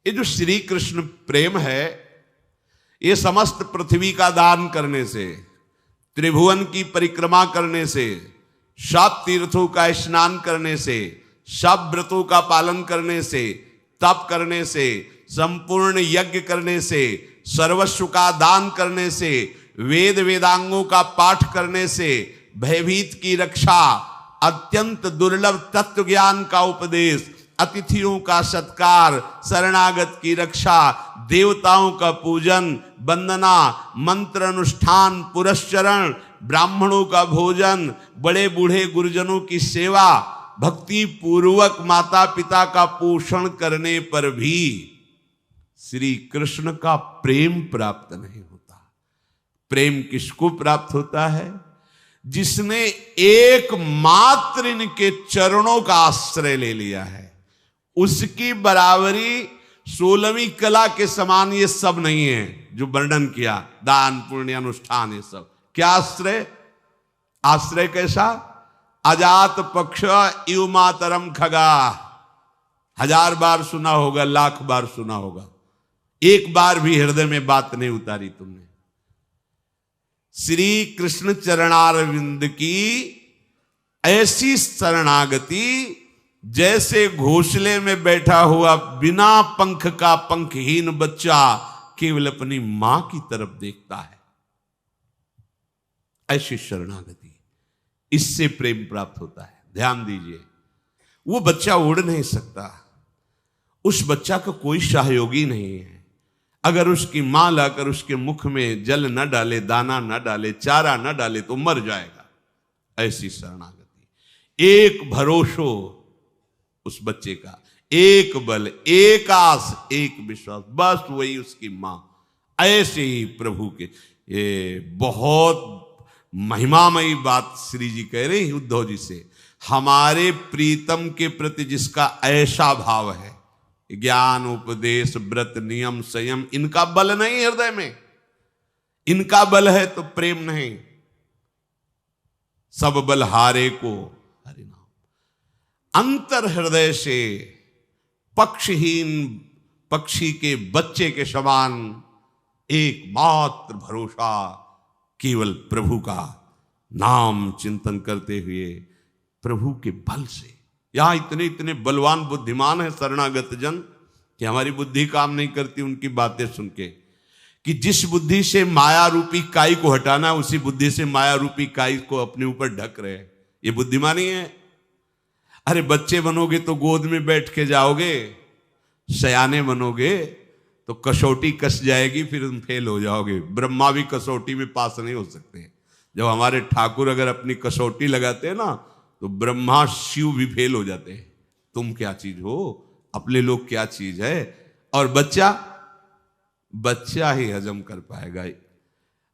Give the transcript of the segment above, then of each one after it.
ये जो श्री कृष्ण प्रेम है, ये समस्त पृथ्वी का दान करने से, त्रिभुवन की परिक्रमा करने से, सब तीर्थों का स्नान करने से, सब व्रतों का पालन करने से, तप करने से, संपूर्ण यज्ञ करने से, सर्वस्व का दान करने से, वेद वेदांगों का पाठ करने से, भयभीत की रक्षा, अत्यंत दुर्लभ तत्व ज्ञान का उपदेश, अतिथियों का सत्कार, शरणागत की रक्षा, देवताओं का पूजन, वंदना, मंत्र अनुष्ठान, पुरस्चरण, ब्राह्मणों का भोजन, बड़े बूढ़े गुरुजनों की सेवा, भक्ति पूर्वक माता पिता का पोषण करने पर भी श्री कृष्ण का प्रेम प्राप्त नहीं होता। प्रेम किसको प्राप्त होता है? जिसने एकमात्र इनके चरणों का आश्रय ले लिया है। उसकी बराबरी 16वीं कला के समान ये सब नहीं है जो वर्णन किया, दान पुण्य अनुष्ठान, ये सब क्या आश्रय? आश्रय कैसा? अजात पक्ष इव मातरम खगा। 1000 बार सुना होगा, लाख बार सुना होगा, एक बार भी हृदय में बात नहीं उतारी तुमने। श्री कृष्ण चरणारविंद की ऐसी शरणागति जैसे घोंसले में बैठा हुआ बिना पंख का पंखहीन बच्चा केवल अपनी मां की तरफ देखता है, ऐसी शरणागति, इससे प्रेम प्राप्त होता है। ध्यान दीजिए, वो बच्चा उड़ नहीं सकता, उस बच्चा का कोई सहयोगी नहीं है। अगर उसकी मां लाकर उसके मुख में जल न डाले, दाना न डाले, चारा न डाले तो मर जाएगा। ऐसी शरणागति, एक भरोसो उस बच्चे का, एक बल, एक आस, एक विश्वास, बस वही उसकी मां। ऐसे ही प्रभु के, ये बहुत महिमामयी बात श्री जी कह रहे हैं उद्धव जी से। हमारे प्रीतम के प्रति जिसका ऐसा भाव है, ज्ञान उपदेश व्रत नियम संयम, इनका बल नहीं हृदय में, इनका बल है तो प्रेम नहीं। सब बल हारे को हरि नाम। अंतर हृदय से पक्षहीन पक्षी के बच्चे के समान एकमात्र भरोसा केवल प्रभु का नाम चिंतन करते हुए, प्रभु के बल से। यहां इतने इतने बलवान बुद्धिमान है शरणागत जन कि हमारी बुद्धि काम नहीं करती उनकी बातें सुन के, कि जिस बुद्धि से माया रूपी काई को हटाना, उसी बुद्धि से माया रूपी काई को अपने ऊपर ढक रहे हैं। ये बुद्धिमानी है। अरे बच्चे बनोगे तो गोद में बैठ के जाओगे, सयाने बनोगे तो कसौटी कस जाएगी, फिर तुम फेल हो जाओगे। ब्रह्मा भी कसौटी में पास नहीं हो सकते। जब हमारे ठाकुर अगर अपनी कसौटी लगाते हैं ना, तो ब्रह्मा शिव भी फेल हो जाते हैं। तुम क्या चीज हो, अपने लोग क्या चीज है। और बच्चा ही हजम कर पाएगा।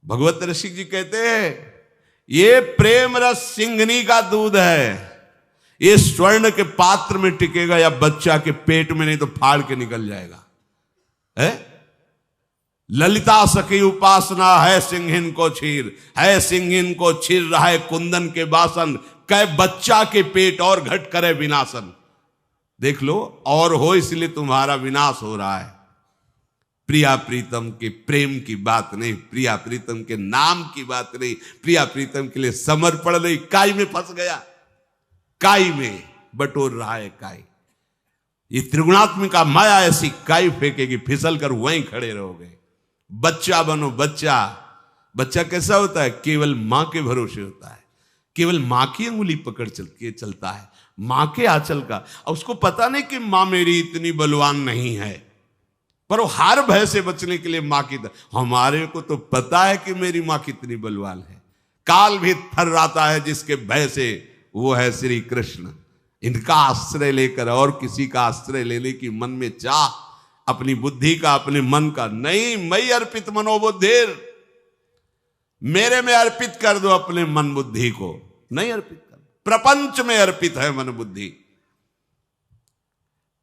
भगवत रसिक जी कहते हैं, ये प्रेम रस सिंघनी का दूध है, ये स्वर्ण के पात्र में टिकेगा या बच्चा के पेट में, नहीं तो फाड़ के निकल जाएगा। है ललिता सखी उपासना है सिंहिन को छीर, है सिंहिन को छीर रहा है कुंदन के बासन, कै बच्चा के पेट और घट करे विनाशन। देख लो, और हो इसलिए तुम्हारा विनाश हो रहा है। प्रिया प्रीतम के प्रेम की बात नहीं, प्रिया प्रीतम के नाम की बात नहीं, प्रिया प्रीतम के लिए समर्पण नहीं। काई में फंस गया, काई में बटोर रहा है काई। ये त्रिगुणात्मिका माया ऐसी काई फेंकेगी, फिसल कर वहीं खड़े रहोगे। बच्चा बनो, बच्चा। बच्चा कैसा होता है? केवल मां के भरोसे होता है, केवल मां की अंगुली पकड़ के चलता है, मां के आंचल का। और उसको पता नहीं कि मां मेरी इतनी बलवान नहीं है, पर वो हर भय से बचने के लिए मां की हमारे को तो पता है कि मेरी मां कितनी बलवान है। काल भी थर्राता है जिसके भय से, वो है श्री कृष्ण। इनका आश्रय लेकर और किसी का आश्रय लेने की मन में चाह, अपनी बुद्धि का, अपने मन का नहीं। मई अर्पित मनोबुद्धिर, मेरे में अर्पित कर दो अपने मन बुद्धि को, नहीं अर्पित कर, प्रपंच में अर्पित है मन बुद्धि।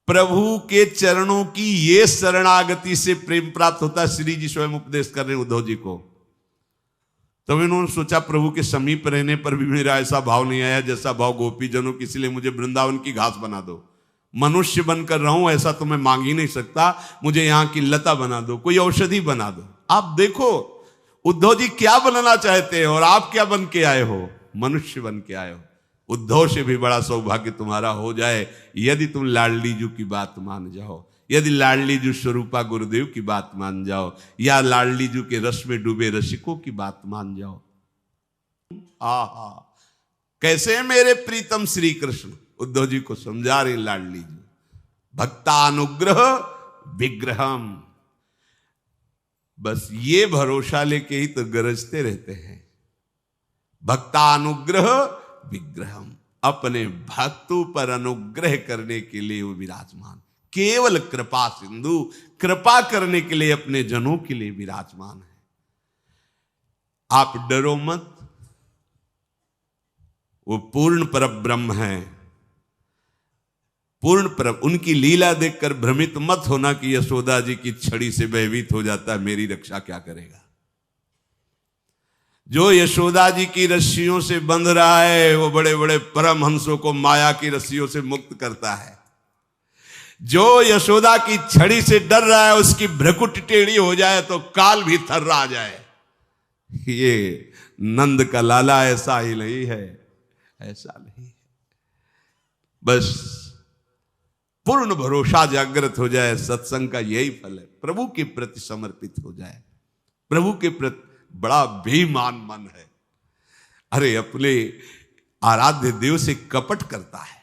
प्रभु के चरणों की ये शरणागति से प्रेम प्राप्त होता है। श्री जी स्वयं उपदेश कर रहे हैं उद्धव जी को। तब इन्होंने सोचा प्रभु के समीप रहने पर भी मेरा ऐसा भाव नहीं आया जैसा भाव गोपी जनों की, इसलिए मुझे वृंदावन की घास बना दो। मनुष्य बनकर रहूं ऐसा तो मैं मांग ही नहीं सकता, मुझे यहां की लता बना दो, कोई औषधि बना दो। आप देखो उद्धव जी क्या बनना चाहते हैं और आप क्या बन के आए हो, मनुष्य बन के आए हो। उद्धव से भी बड़ा सौभाग्य तुम्हारा हो जाए यदि तुम लाडली जी की बात मान जाओ, यदि लाडली जी स्वरूपा गुरुदेव की बात मान जाओ, या लाडली जी के रस में डूबे रसिकों की बात मान जाओ। आहा, कैसे मेरे प्रीतम श्री कृष्ण, उद्धव जी को समझा रहे लाडली जी। भक्तानुग्रह विग्रहम, बस ये भरोसा लेके ही तो गरजते रहते हैं। भक्तानुग्रह विग्रहम, अपने भक्तों पर अनुग्रह करने के लिए वो विराजमान, केवल कृपा सिंधु, कृपा करने के लिए अपने जनों के लिए विराजमान है। आप डरो मत, वो पूर्ण परब्रह्म है, पूर्ण पर। उनकी लीला देखकर भ्रमित मत होना कि यशोदा जी की छड़ी से भयभीत हो जाता है, मेरी रक्षा क्या करेगा। जो यशोदा जी की रस्सियों से बंध रहा है वो बड़े बड़े परमहंसों को माया की रस्सियों से मुक्त करता है। जो यशोदा की छड़ी से डर रहा है उसकी भ्रकुट टेढ़ी हो जाए तो काल भी थर्रा जाए। ये नंद का लाला ऐसा ही नहीं है, ऐसा नहीं है। बस पूर्ण भरोसा जागृत हो जाए, सत्संग का यही फल है। प्रभु के प्रति समर्पित हो जाए, प्रभु के प्रति बड़ा बेईमान मन है। अरे अपने आराध्य देव से कपट करता है,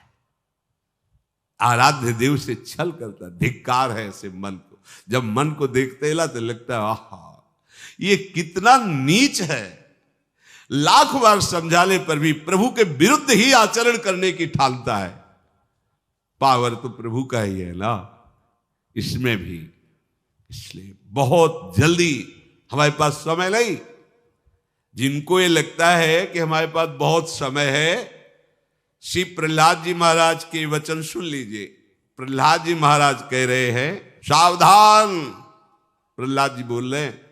आराध्य देव से छल करता है, धिक्कार है ऐसे मन को। जब मन को देखते ला तो लगता है आहा ये कितना नीच है। लाख बार समझाने पर भी प्रभु के विरुद्ध ही आचरण करने की ठानता है। पावर तो प्रभु का ही है ना, इसमें भी। इसलिए बहुत जल्दी, हमारे पास समय नहीं। जिनको ये लगता है कि हमारे पास बहुत समय है, श्री प्रहलाद जी महाराज के वचन सुन लीजिए। प्रहलाद जी महाराज कह रहे हैं सावधान, प्रहलाद जी बोल रहे हैं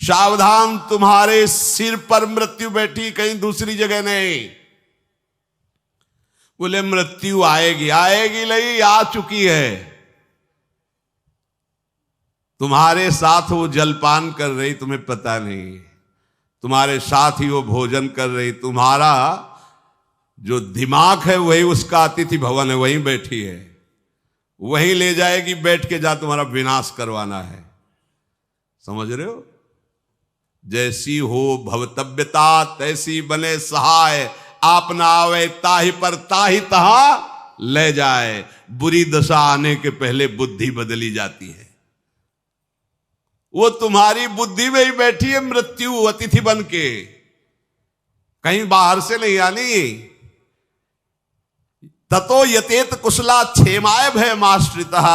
सावधान, तुम्हारे सिर पर मृत्यु बैठी, कहीं दूसरी जगह नहीं। बोले मृत्यु आएगी, आएगी नहीं, आ चुकी है। तुम्हारे साथ वो जलपान कर रही, तुम्हें पता नहीं। तुम्हारे साथ ही वो भोजन कर रही। तुम्हारा जो दिमाग है वही उसका अतिथि भवन है, वहीं बैठी है, वहीं ले जाएगी बैठ के, जा तुम्हारा विनाश करवाना है। समझ रहे हो? जैसी हो भवतव्यता तैसी बने सहाय, आप ना आवे ताहि पर ताहि तहा ले जाए। बुरी दशा आने के पहले बुद्धि बदली जाती है। वो तुम्हारी बुद्धि में ही बैठी है मृत्यु, अतिथि बन के, कहीं बाहर से नहीं आनी। ततो यतेत कुशला क्षेमाय भय माश्रितः,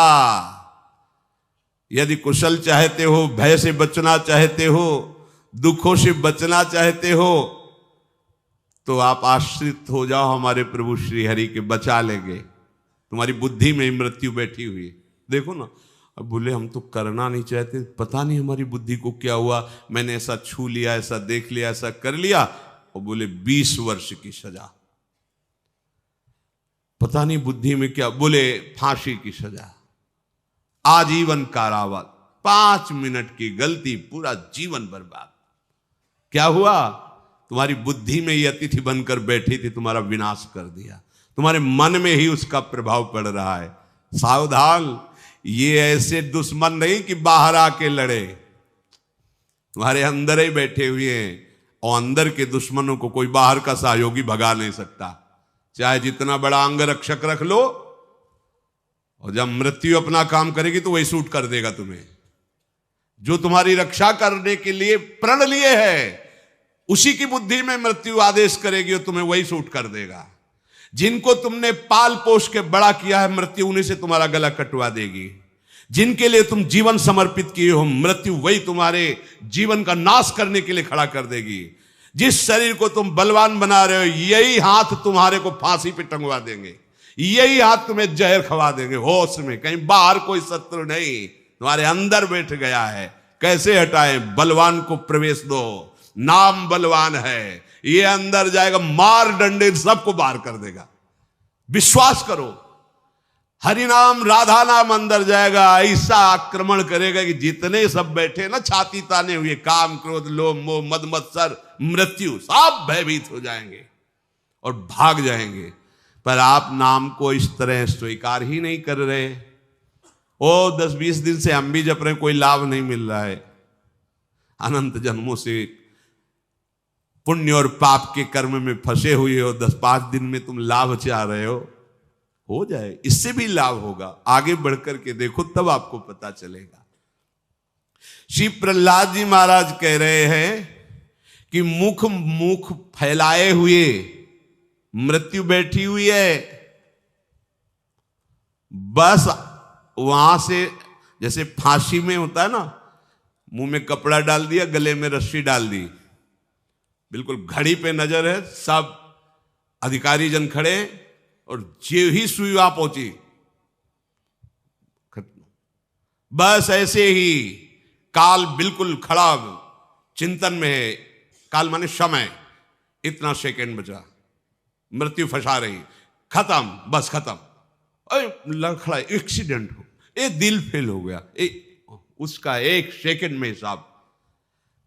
यदि कुशल चाहते हो, भय से बचना चाहते हो, दुखों से बचना चाहते हो, तो आप आश्रित हो जाओ हमारे प्रभु श्री हरि के, बचा लेंगे। तुम्हारी बुद्धि में मृत्यु बैठी हुई है। देखो ना, अब बोले हम तो करना नहीं चाहते, पता नहीं हमारी बुद्धि को क्या हुआ, मैंने ऐसा छू लिया, ऐसा देख लिया, ऐसा कर लिया, और बोले 20 वर्ष की सजा। पता नहीं बुद्धि में क्या, बोले फांसी की सजा, आजीवन कारावास, 5 मिनट की गलती पूरा जीवन बर्बाद। क्या हुआ? तुम्हारी बुद्धि में ये अतिथि बनकर बैठी थी, तुम्हारा विनाश कर दिया। तुम्हारे मन में ही उसका प्रभाव पड़ रहा है। सावधान, ये ऐसे दुश्मन नहीं कि बाहर आके लड़े, तुम्हारे अंदर ही बैठे हुए हैं। और अंदर के दुश्मनों को कोई बाहर का सहयोगी भगा नहीं सकता, चाहे जितना बड़ा अंग रक्षक रख लो। और जब मृत्यु अपना काम करेगी तो वही सूट कर देगा तुम्हें। जो तुम्हारी रक्षा करने के लिए प्रण लिए है, उसी की बुद्धि में मृत्यु आदेश करेगी और तुम्हें वही सूट कर देगा। जिनको तुमने पाल पोष के बड़ा किया है, मृत्यु उन्हीं से तुम्हारा गला कटवा देगी। जिनके लिए तुम जीवन समर्पित किए हो, मृत्यु वही तुम्हारे जीवन का नाश करने के लिए खड़ा कर देगी। जिस शरीर को तुम बलवान बना रहे हो, यही हाथ तुम्हारे को फांसी पे टंगवा देंगे, यही हाथ तुम्हें जहर खवा देंगे। होश में, कहीं बाहर कोई शत्रु नहीं, तुम्हारे अंदर बैठ गया है। कैसे हटाएं? बलवान को प्रवेश दो, नाम बलवान है, ये अंदर जाएगा, मार डंडे सबको बाहर कर देगा। विश्वास करो, हरि नाम राधा नाम अंदर जाएगा, ऐसा आक्रमण करेगा कि जितने सब बैठे ना छाती ताने हुए, काम क्रोध लोभ मोह मद मत्सर मृत्यु, सब भयभीत हो जाएंगे और भाग जाएंगे। पर आप नाम को इस तरह स्वीकार ही नहीं कर रहे। ओ 10-20 दिन से हम भी जप रहे हैं, कोई लाभ नहीं मिल रहा है। अनंत जन्मों से पुण्य और पाप के कर्म में फंसे हुए हो, 10-5 दिन में तुम लाभ चाह रहे हो जाए, इससे भी लाभ होगा। आगे बढ़कर के देखो तब आपको पता चलेगा। श्री प्रहलाद जी महाराज कह रहे हैं कि मुख फैलाए हुए मृत्यु बैठी हुई है, बस वहां से जैसे फांसी में होता है ना, मुंह में कपड़ा डाल दिया, गले में रस्सी डाल दी, बिल्कुल घड़ी पे नजर है, सब अधिकारी जन खड़े और जे ही सुई वहां पहुंची खत्म। बस ऐसे ही काल बिल्कुल खड़ा चिंतन में है। काल माने समय, इतना सेकंड बचा, मृत्यु फंसा रही, खत्म, बस खत्म। खड़ा एक्सीडेंट हो, दिल फेल हो गया, उसका 1 सेकंड में हिसाब,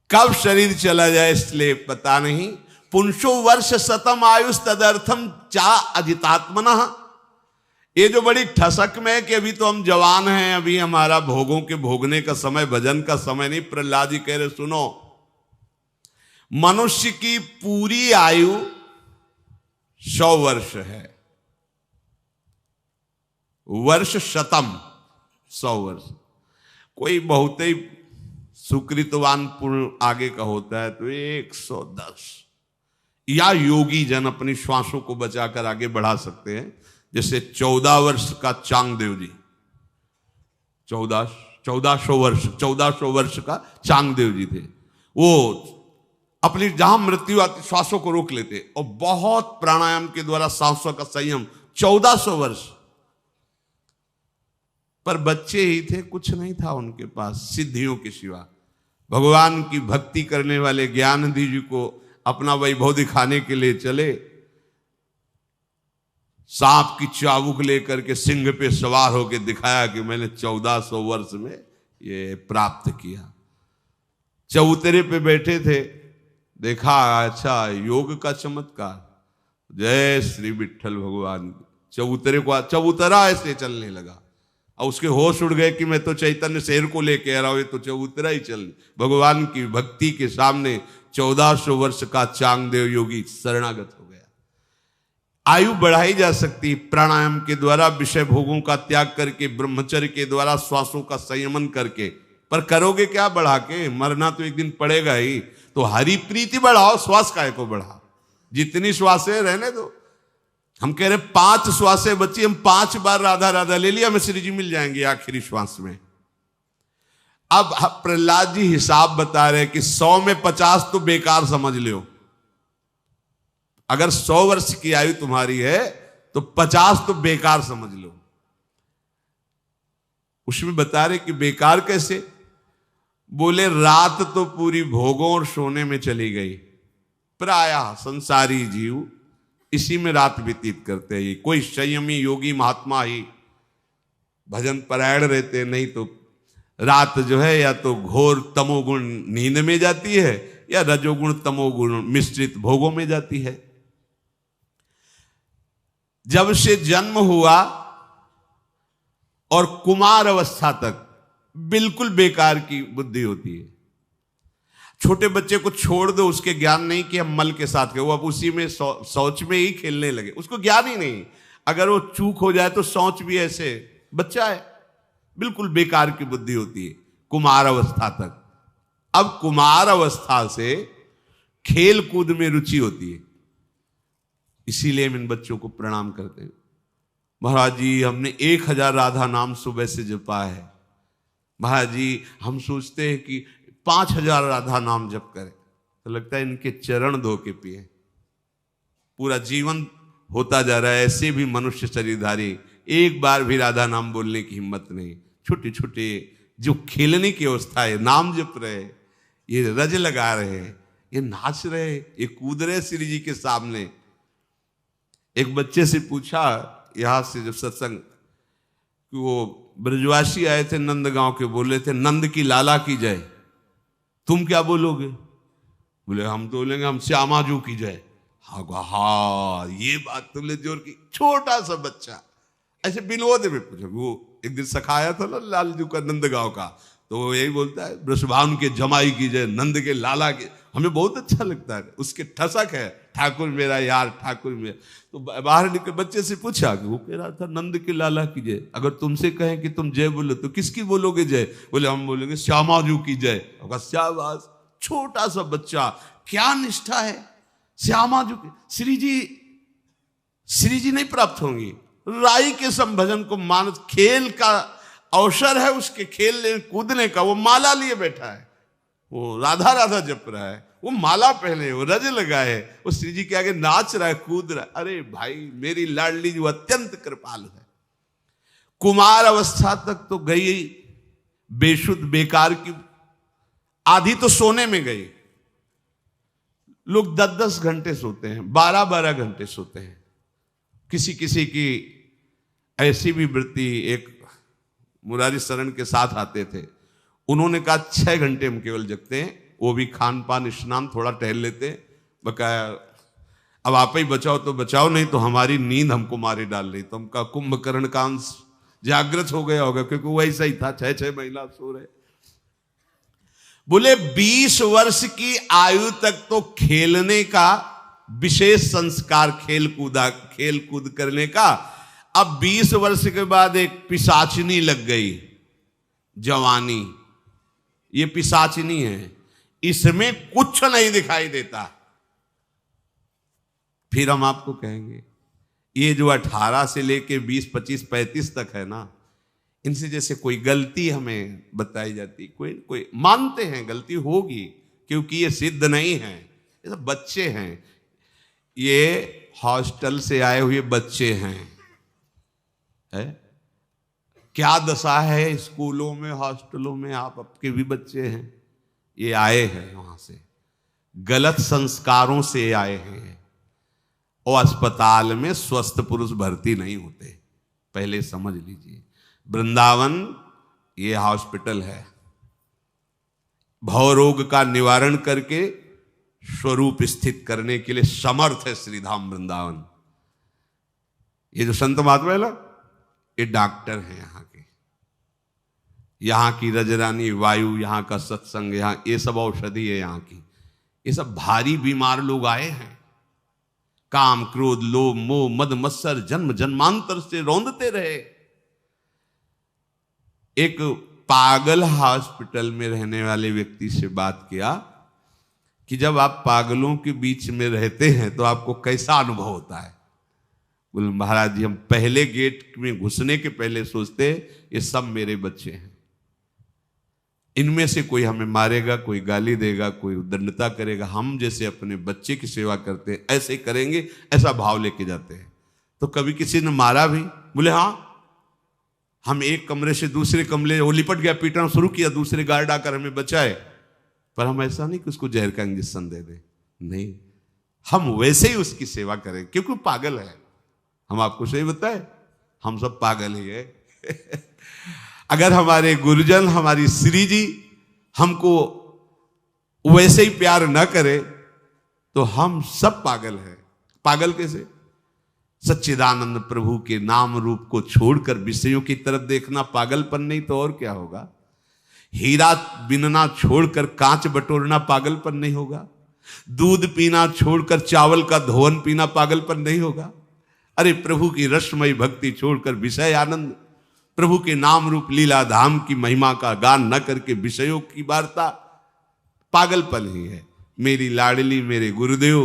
कब शरीर चला जाए इसलिए पता नहीं। पुंसो वर्ष शतम आयुष तदर्थम चा अजितात्मना। ये जो बड़ी ठसक में है कि अभी तो हम जवान हैं, अभी हमारा भोगों के भोगने का समय, भजन का समय नहीं। प्रहलाद जी कह रहे सुनो, मनुष्य की पूरी आयु 100 वर्ष है, वर्ष शतम 100 वर्ष। कोई बहुत ही सुकृतवान पुण्य आगे का होता है तो 110, या योगी जन अपनी श्वासों को बचाकर आगे बढ़ा सकते हैं। जैसे 14 वर्ष का चांगदेव जी, 1400 वर्ष का चांगदेव जी थे। वो अपनी जहां मृत्यु आती श्वासों को रोक लेते और बहुत प्राणायाम के द्वारा सांसों का संयम, 1400 वर्ष। पर बच्चे ही थे, कुछ नहीं था उनके पास सिद्धियों के सिवा। भगवान की भक्ति करने वाले ज्ञाननिधि जी को अपना वैभव दिखाने के लिए चले, सांप की चाबुक लेकर के सिंह पे सवार होकर दिखाया कि मैंने 1400 वर्ष में ये प्राप्त किया। चबूतरे पे बैठे थे, देखा अच्छा योग का चमत्कार, जय श्री विठ्ठल भगवान। चबूतरे को चबूतरा ऐसे चलने लगा और उसके होश उड़ गए कि मैं तो चैतन्य शेर को लेके आ रहा हूं, ये तो चबूतरा ही चल। भगवान की भक्ति के सामने 1400 वर्ष का चांगदेव योगी शरणागत हो गया। आयु बढ़ाई जा सकती प्राणायाम के द्वारा, विषय भोगों का त्याग करके, ब्रह्मचर्य के द्वारा, श्वासों का संयमन करके। पर करोगे क्या बढ़ा के? मरना तो एक दिन पड़ेगा ही। तो हरि प्रीति बढ़ाओ, श्वास काय को बढ़ाओ, जितनी श्वासें रहने दो। हम कह रहे 5 श्वासें बची, हम 5 बार राधा राधा ले लिया, हमें श्री जी मिल जाएंगे आखिरी श्वास में। अब प्रहलाद जी हिसाब बता रहे कि 100 में 50 तो बेकार समझ लो। अगर 100 वर्ष की आयु तुम्हारी है तो 50 तो बेकार समझ लो। उसमें बता रहे कि बेकार कैसे? बोले रात तो पूरी भोगों और सोने में चली गई। प्रायः संसारी जीव इसी में रात व्यतीत करते हैं। कोई संयमी योगी महात्मा ही भजन परायण रहते, नहीं तो रात जो है या तो घोर तमोगुण नींद में जाती है या रजोगुण तमोगुण मिश्रित भोगों में जाती है। जब से जन्म हुआ और कुमार अवस्था तक बिल्कुल बेकार की बुद्धि होती है। छोटे बच्चे को छोड़ दो, उसके ज्ञान नहीं कि हम मल के साथ गए, वो अब उसी में शौच में ही खेलने लगे, उसको ज्ञान ही नहीं। अगर वो चूक हो जाए तो शौच भी ऐसे, बच्चा है, बिल्कुल बेकार की बुद्धि होती है कुमार अवस्था तक। अब कुमार अवस्था से खेल कूद में रुचि होती है, इसीलिए हम इन बच्चों को प्रणाम करते हैं। महाराज जी हमने 1000 राधा नाम सुबह से जपा है। महाराज जी हम सोचते हैं कि 5000 राधा नाम जप करें, तो लगता है इनके चरण धो के पिए। पूरा जीवन होता जा रहा है ऐसे भी मनुष्य शरीरधारी, एक बार भी राधा नाम बोलने की हिम्मत नहीं। छोटे छोटे जो खेलने की अवस्था है, नाम जप रहे, ये रज लगा रहे, ये नाच रहे, ये कूद रहे श्री जी के सामने। एक बच्चे से पूछा यहां से जब सत्संग, कि वो ब्रजवासी आए थे नंदगांव के, बोले थे नंद की लाला की जय। तुम क्या बोलोगे? बोले हम तो बोलेंगे हम श्यामाजू की जय। हाँ ये बात तुमने जोर की। छोटा सा बच्चा ऐसे विनोद में पूछो। वो एक दिन सखाया था ना लालजू का नंदगांव का, तो वो यही बोलता है वृषभानु के जमाई की जय, नंद के लाला के। हमें बहुत अच्छा लगता है, उसके ठसक है ठाकुर मेरा यार, ठाकुर मेरा। तो बाहर निकल बच्चे से पूछा कि वो कह रहा था नंद के लाला की जय। अगर तुमसे कहें कि तुम जय बोलो तो किसकी बोलोगे जय? बोले हम बोलेंगे श्यामाजू की जय। शाबाश, छोटा सा बच्चा, क्या निष्ठा है। श्यामाजू की श्री जी नहीं प्राप्त होंगी। राई के संभजन को मानस खेल का अवसर है, उसके खेलने कूदने का। वो माला लिए बैठा है, वो राधा राधा जप रहा है, वो माला पहने, वो रज लगाए, वो श्री जी के आगे नाच रहा है, कूद रहा है। अरे भाई मेरी लाडली जो अत्यंत कृपालु है। कुमार अवस्था तक तो गई बेशुद्ध बेकार की, आधी तो सोने में गई। लोग 10-10 घंटे सोते हैं, 12-12 घंटे सोते हैं। किसी किसी की ऐसी भी वृत्ति, एक मुरारी शरण के साथ आते थे, उन्होंने कहा 6 घंटे हम केवल जगते हैं, वो भी खान पान स्नान थोड़ा टहल लेते हैं, बकाया अब आप ही बचाओ तो बचाओ, नहीं तो हमारी नींद हमको मारे डाल रही। तो हमका कुंभकर्ण का अंश जागृत हो गया होगा, क्योंकि वो ऐसा ही था, 6-6 महीना सो रहे। बोले 20 वर्ष की आयु तक तो खेलने का विशेष संस्कार, खेल कूद करने का। अब 20 वर्ष के बाद एक पिशाचिनी लग गई, जवानी। ये पिशाचिनी है, इसमें कुछ नहीं दिखाई देता। फिर हम आपको कहेंगे ये जो 18 से लेके 20, 25, 35 तक है ना, इनसे जैसे कोई गलती हमें बताई जाती, कोई मानते हैं गलती होगी, क्योंकि ये सिद्ध नहीं है, ये सब बच्चे हैं, ये हॉस्टल से आए हुए बच्चे हैं। है क्या दशा है स्कूलों में, हॉस्टलों में, आप आपके भी बच्चे हैं, ये आए हैं वहां से, गलत संस्कारों से आए हैं। और अस्पताल में स्वस्थ पुरुष भर्ती नहीं होते, पहले समझ लीजिए। वृंदावन ये हॉस्पिटल है, भवरोग का निवारण करके स्वरूप स्थित करने के लिए समर्थ है श्रीधाम वृंदावन। ये जो संत महात्मा है ना, ये डॉक्टर हैं यहाँ के, यहाँ की रजरानी वायु, यहाँ का सत्संग, यहाँ ये सब औषधि है यहाँ की। ये सब भारी बीमार लोग आए हैं, काम क्रोध लोभ मोह मद मत्सर जन्म जन्मांतर से रौंदते रहे। एक पागल हॉस्पिटल में रहने वाले व्यक्ति से बात किया कि जब आप पागलों के बीच में रहते हैं तो आपको कैसा अनुभव होता है? बोले महाराज जी, हम पहले गेट में घुसने के पहले सोचते ये सब मेरे बच्चे हैं, इनमें से कोई हमें मारेगा, कोई गाली देगा, कोई उद्दंडता करेगा, हम जैसे अपने बच्चे की सेवा करते हैं ऐसे ही करेंगे, ऐसा भाव लेके जाते हैं। तो कभी किसी ने मारा भी? बोले हाँ, हम एक कमरे से दूसरे कमरे, वो लिपट गया, पीटना शुरू किया, दूसरे गार्ड आकर हमें बचाए, पर हम ऐसा नहीं कि उसको जहर का इंजेक्शन दे दें, नहीं, हम वैसे ही उसकी सेवा करें, क्योंकि पागल है। हम आपको सही बताए, हम सब पागल ही है। अगर हमारे गुरुजन, हमारी श्री जी हमको वैसे ही प्यार न करे तो हम सब पागल हैं। पागल कैसे? सच्चिदानंद प्रभु के नाम रूप को छोड़कर विषयों की तरफ देखना पागलपन नहीं तो और क्या होगा? हीरा बिनना छोड़कर कांच बटोरना पागलपन नहीं होगा? दूध पीना छोड़कर चावल का धोवन पीना पागलपन नहीं होगा? अरे प्रभु की रसमयी भक्ति छोड़कर विषय आनंद, प्रभु के नाम रूप लीला धाम की महिमा का गान न करके विषयों की वार्ता, पागलपन ही है। मेरी लाडली मेरे गुरुदेव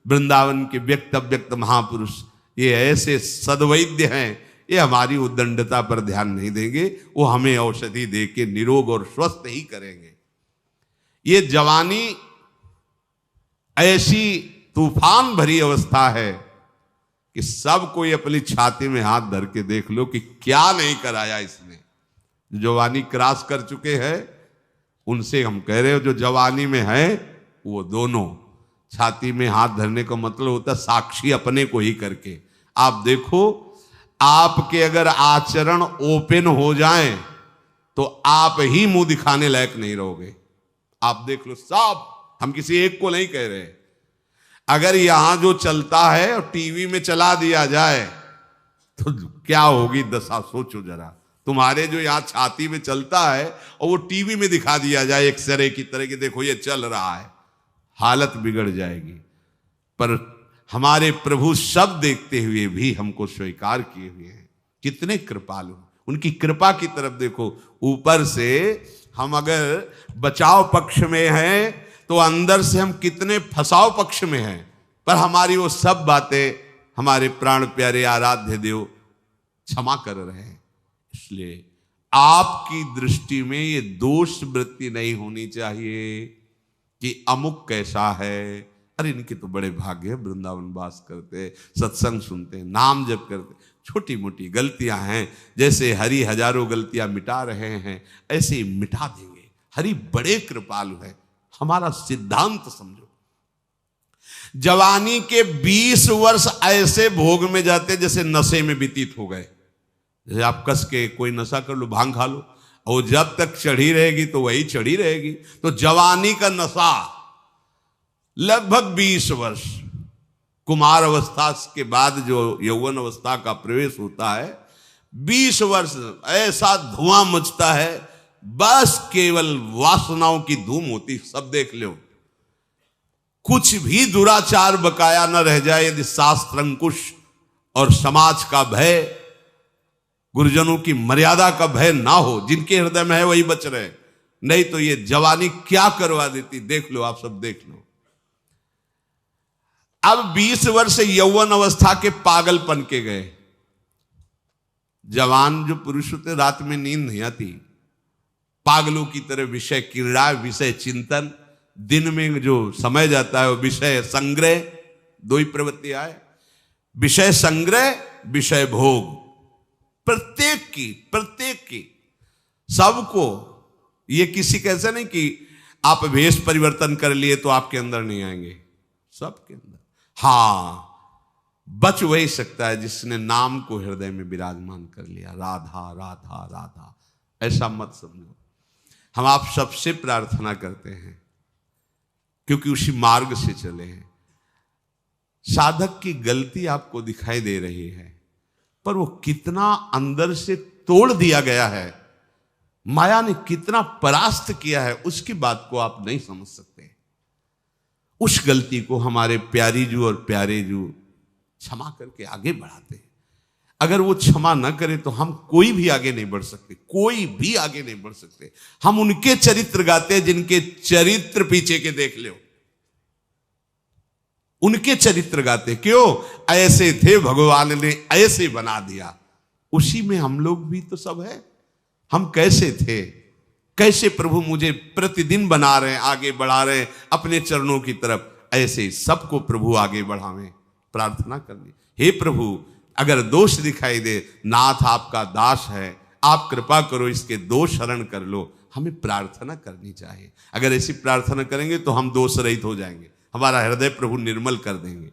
वृंदावन के व्यक्त अव्यक्त महापुरुष ये ऐसे सद्वैद्य हैं, ये हमारी उद्दंडता पर ध्यान नहीं देंगे, वो हमें औषधि देके निरोग और स्वस्थ ही करेंगे। ये जवानी ऐसी तूफान भरी अवस्था है कि सब कोई अपनी छाती में हाथ धर के देख लो कि क्या नहीं कराया इसने। जवानी क्रॉस कर चुके हैं उनसे हम कह रहे हो, जो जवानी में है वो दोनों छाती में हाथ धरने का मतलब होता है साक्षी अपने को ही करके। आप देखो आपके अगर आचरण ओपन हो जाएं तो आप ही मुंह दिखाने लायक नहीं रहोगे। आप देख लो सब, हम किसी एक को नहीं कह रहे, अगर यहां जो चलता है और टीवी में चला दिया जाए तो क्या होगी दशा, सोचो जरा। तुम्हारे जो यहां छाती में चलता है और वो टीवी में दिखा दिया जाए एक्सरे की तरह कि देखो ये चल रहा है, हालत बिगड़ जाएगी। पर हमारे प्रभु सब देखते हुए भी हमको स्वीकार किए हुए हैं। कितने कृपालु, उनकी कृपा की तरफ देखो। ऊपर से हम अगर बचाव पक्ष में हैं तो अंदर से हम कितने फसाव पक्ष में हैं, पर हमारी वो सब बातें हमारे प्राण प्यारे आराध्य देव क्षमा कर रहे हैं। इसलिए आपकी दृष्टि में ये दोष वृत्ति नहीं होनी चाहिए कि अमुक कैसा है, अरे इनके तो बड़े भाग्य है, वृंदावन वास करते, सत्संग सुनते हैं, नाम जप करते। छोटी मोटी गलतियां हैं, जैसे हरि हजारों गलतियां मिटा रहे हैं ऐसे ही मिटा देंगे। हरि बड़े कृपालु है। हमारा सिद्धांत समझो, जवानी के 20 वर्ष ऐसे भोग में जाते जैसे नशे में व्यतीत हो गए। जैसे आप कस के कोई नशा कर लो, भांग खा लो, और जब तक चढ़ी रहेगी तो वही चढ़ी रहेगी। तो जवानी का नशा लगभग 20 वर्ष, कुमार अवस्था के बाद जो यौवन अवस्था का प्रवेश होता है, 20 वर्ष ऐसा धुआं मचता है, बस केवल वासनाओं की धूम होती। सब देख लो, कुछ भी दुराचार बकाया न रह जाए यदि शास्त्र अंकुश और समाज का भय, गुरुजनों की मर्यादा का भय ना हो। जिनके हृदय में है वही बच रहे, नहीं तो ये जवानी क्या करवा देती। देख लो, आप सब देख लो। अब 20 वर्ष यौवन अवस्था के पागलपन के गए। जवान जो पुरुष होते रात में नींद नहीं आती, पागलों की तरह विषय क्रीड़ा, विषय चिंतन, दिन में जो समय जाता है वो विषय संग्रह। दो ही प्रवृत्ति आए, विषय संग्रह, विषय भोग। प्रत्येक की सबको। ये किसी कैसे नहीं कि आप भेष परिवर्तन कर लिए तो आपके अंदर नहीं आएंगे, सबके अंदर। हाँ, बच वही सकता है जिसने नाम को हृदय में विराजमान कर लिया, राधा राधा राधा। ऐसा मत समझो। हम आप सबसे प्रार्थना करते हैं क्योंकि उसी मार्ग से चले हैं। साधक की गलती आपको दिखाई दे रही है, पर वो कितना अंदर से तोड़ दिया गया है, माया ने कितना परास्त किया है, उसकी बात को आप नहीं समझ सकते। उस गलती को हमारे प्यारी जू और प्यारे जू क्षमा करके आगे बढ़ाते हैं। अगर वो क्षमा न करे तो हम कोई भी आगे नहीं बढ़ सकते, कोई भी आगे नहीं बढ़ सकते। हम उनके चरित्र गाते हैं जिनके चरित्र पीछे के देख लो, उनके चरित्र गाते। क्यों? ऐसे थे, भगवान ने ऐसे बना दिया। उसी में हम लोग भी तो सब है। हम कैसे थे, कैसे प्रभु मुझे प्रतिदिन बना रहे हैं, आगे बढ़ा रहे हैं अपने चरणों की तरफ। ऐसे सबको प्रभु आगे बढ़ावें। प्रार्थना करनी, हे प्रभु अगर दोष दिखाई दे, नाथ आपका दास है, आप कृपा करो, इसके दोष हरण कर लो। हमें प्रार्थना करनी चाहिए। अगर ऐसी प्रार्थना करेंगे तो हम दोष रहित हो जाएंगे, हमारा हृदय प्रभु निर्मल कर देंगे।